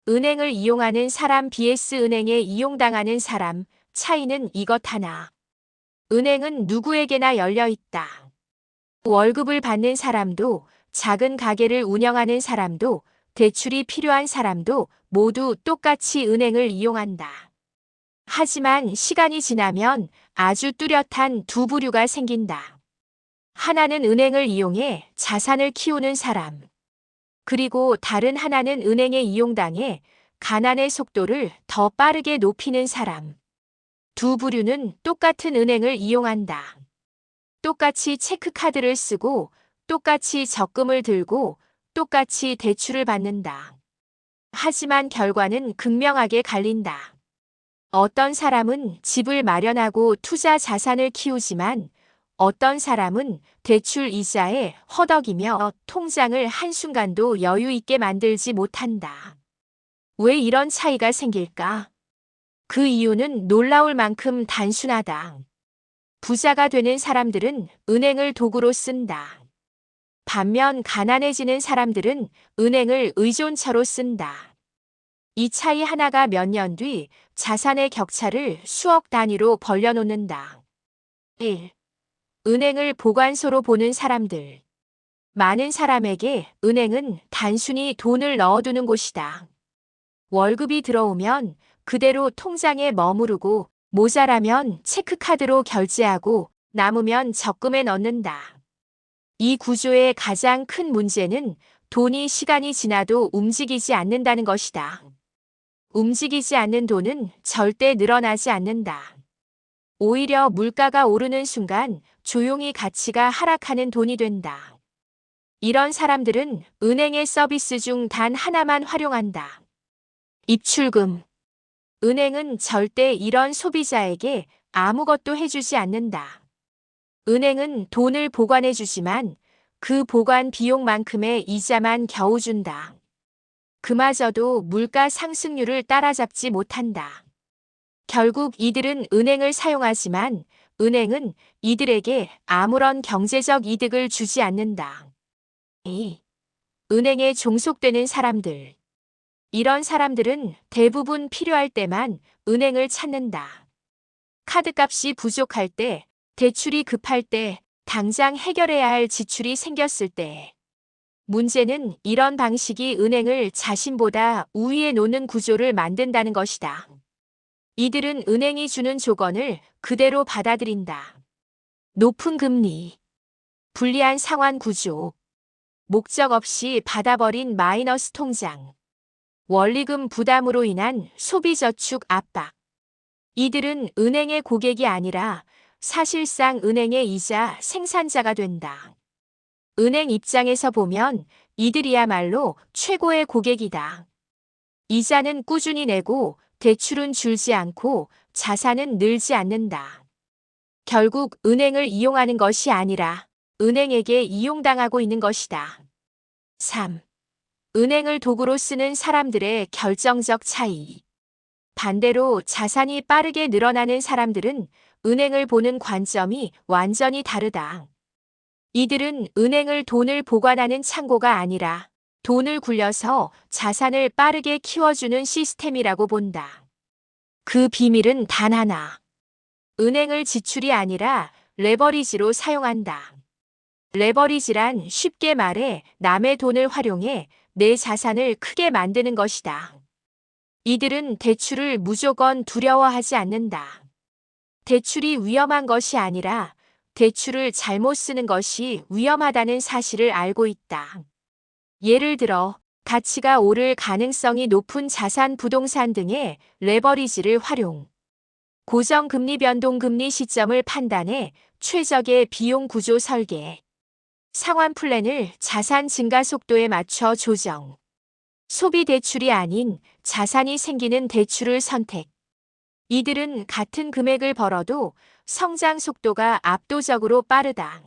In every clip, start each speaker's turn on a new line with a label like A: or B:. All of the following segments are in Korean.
A: 은행을 이용하는 사람 vs 은행에 이용당하는 사람, 차이는 이것 하나. 은행은 누구에게나 열려 있다. 월급을 받는 사람도, 작은 가게를 운영하는 사람도, 대출이 필요한 사람도 모두 똑같이 은행을 이용한다. 하지만 시간이 지나면 아주 뚜렷한 두 부류가 생긴다. 하나는 은행을 이용해 자산을 키우는 사람. 그리고 다른 하나는 은행에 이용당해 가난의 속도를 더 빠르게 높이는 사람. 두 부류는 똑같은 은행을 이용한다. 똑같이 체크카드를 쓰고, 똑같이 적금을 들고, 똑같이 대출을 받는다. 하지만 결과는 극명하게 갈린다. 어떤 사람은 집을 마련하고 투자 자산을 키우지만 어떤 사람은 대출 이자에 허덕이며 통장을 한순간도 여유 있게 만들지 못한다. 왜 이런 차이가 생길까? 그 이유는 놀라울 만큼 단순하다. 부자가 되는 사람들은 은행을 도구로 쓴다. 반면 가난해지는 사람들은 은행을 의존처로 쓴다. 이 차이 하나가 몇 년 뒤 자산의 격차를 수억 단위로 벌려놓는다. 1. 은행을 보관소로 보는 사람들. 많은 사람에게 은행은 단순히 돈을 넣어두는 곳이다. 월급이 들어오면 그대로 통장에 머무르고 모자라면 체크카드로 결제하고 남으면 적금에 넣는다. 이 구조의 가장 큰 문제는 돈이 시간이 지나도 움직이지 않는다는 것이다. 움직이지 않는 돈은 절대 늘어나지 않는다. 오히려 물가가 오르는 순간 조용히 가치가 하락하는 돈이 된다. 이런 사람들은 은행의 서비스 중 단 하나만 활용한다. 입출금. 은행은 절대 이런 소비자에게 아무것도 해주지 않는다. 은행은 돈을 보관해주지만 그 보관 비용만큼의 이자만 겨우 준다. 그마저도 물가 상승률을 따라잡지 못한다. 결국 이들은 은행을 사용하지만 은행은 이들에게 아무런 경제적 이득을 주지 않는다. 2. 은행에 종속되는 사람들. 이런 사람들은 대부분 필요할 때만 은행을 찾는다. 카드값이 부족할 때, 대출이 급할 때, 당장 해결해야 할 지출이 생겼을 때. 문제는 이런 방식이 은행을 자신보다 우위에 놓는 구조를 만든다는 것이다. 이들은 은행이 주는 조건을 그대로 받아들인다. 높은 금리, 불리한 상환 구조, 목적 없이 받아버린 마이너스 통장, 원리금 부담으로 인한 소비저축 압박. 이들은 은행의 고객이 아니라 사실상 은행의 이자 생산자가 된다. 은행 입장에서 보면 이들이야말로 최고의 고객이다. 이자는 꾸준히 내고 대출은 줄지 않고 자산은 늘지 않는다. 결국 은행을 이용하는 것이 아니라 은행에게 이용당하고 있는 것이다. 3. 은행을 도구로 쓰는 사람들의 결정적 차이. 반대로 자산이 빠르게 늘어나는 사람들은 은행을 보는 관점이 완전히 다르다. 이들은 은행을 돈을 보관하는 창고가 아니라 돈을 굴려서 자산을 빠르게 키워주는 시스템이라고 본다. 그 비밀은 단 하나. 은행을 지출이 아니라 레버리지로 사용한다. 레버리지란 쉽게 말해 남의 돈을 활용해 내 자산을 크게 만드는 것이다. 이들은 대출을 무조건 두려워하지 않는다. 대출이 위험한 것이 아니라 대출을 잘못 쓰는 것이 위험하다는 사실을 알고 있다. 예를 들어 가치가 오를 가능성이 높은 자산 부동산 등의 레버리지를 활용. 고정금리 변동금리 시점을 판단해 최적의 비용 구조 설계. 상환 플랜을 자산 증가 속도에 맞춰 조정. 소비 대출이 아닌 자산이 생기는 대출을 선택. 이들은 같은 금액을 벌어도 성장 속도가 압도적으로 빠르다.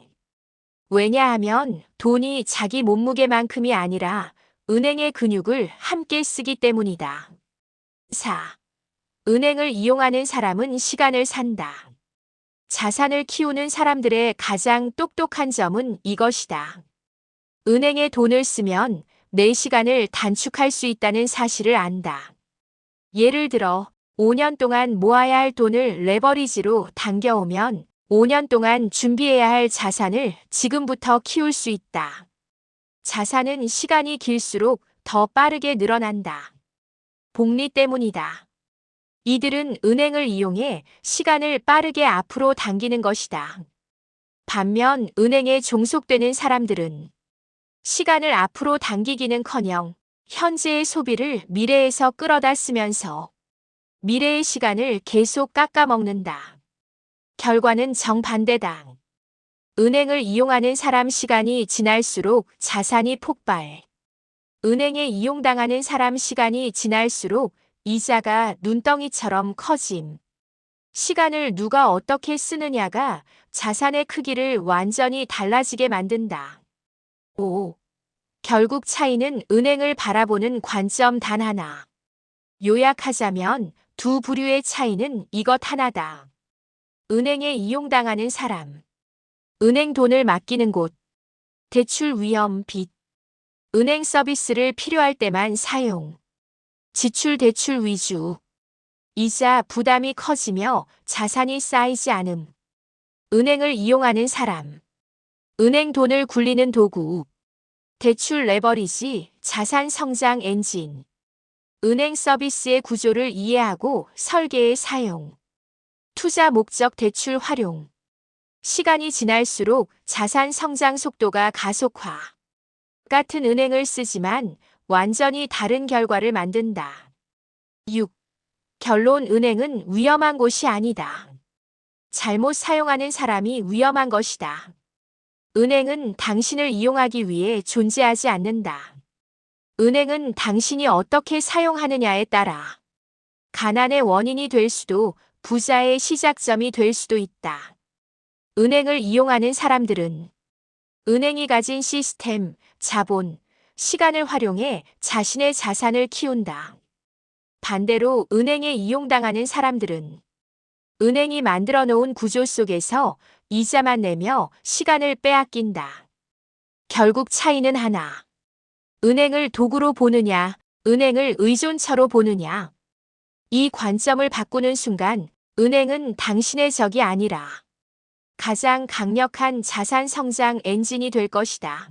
A: 왜냐하면 돈이 자기 몸무게만큼이 아니라 은행의 근육을 함께 쓰기 때문이다. 4. 은행을 이용하는 사람은 시간을 산다. 자산을 키우는 사람들의 가장 똑똑한 점은 이것이다. 은행에 돈을 쓰면 내 시간을 단축할 수 있다는 사실을 안다. 예를 들어 5년 동안 모아야 할 돈을 레버리지로 당겨오면 5년 동안 준비해야 할 자산을 지금부터 키울 수 있다. 자산은 시간이 길수록 더 빠르게 늘어난다. 복리 때문이다. 이들은 은행을 이용해 시간을 빠르게 앞으로 당기는 것이다. 반면 은행에 종속되는 사람들은 시간을 앞으로 당기기는커녕 현재의 소비를 미래에서 끌어다 쓰면서 미래의 시간을 계속 깎아먹는다. 결과는 정반대다. 은행을 이용하는 사람 시간이 지날수록 자산이 폭발. 은행에 이용당하는 사람 시간이 지날수록 이자가 눈덩이처럼 커짐. 시간을 누가 어떻게 쓰느냐가 자산의 크기를 완전히 달라지게 만든다. 5. 결국 차이는 은행을 바라보는 관점 단 하나. 요약하자면 두 부류의 차이는 이것 하나다. 은행에 이용당하는 사람. 은행 돈을 맡기는 곳. 대출 위험 빚. 은행 서비스를 필요할 때만 사용. 지출 대출 위주. 이자 부담이 커지며 자산이 쌓이지 않음. 은행을 이용하는 사람. 은행 돈을 굴리는 도구. 대출 레버리지, 자산 성장 엔진. 은행 서비스의 구조를 이해하고 설계에 사용. 투자 목적 대출 활용. 시간이 지날수록 자산 성장 속도가 가속화. 같은 은행을 쓰지만 완전히 다른 결과를 만든다. 6. 결론 은행은 위험한 곳이 아니다. 잘못 사용하는 사람이 위험한 것이다. 은행은 당신을 이용하기 위해 존재하지 않는다. 은행은 당신이 어떻게 사용하느냐에 따라 가난의 원인이 될 수도 부자의 시작점이 될 수도 있다. 은행을 이용하는 사람들은 은행이 가진 시스템, 자본, 시간을 활용해 자신의 자산을 키운다. 반대로 은행에 이용당하는 사람들은 은행이 만들어 놓은 구조 속에서 이자만 내며 시간을 빼앗긴다. 결국 차이는 하나. 은행을 도구로 보느냐, 은행을 의존처로 보느냐. 이 관점을 바꾸는 순간 은행은 당신의 적이 아니라 가장 강력한 자산 성장 엔진이 될 것이다.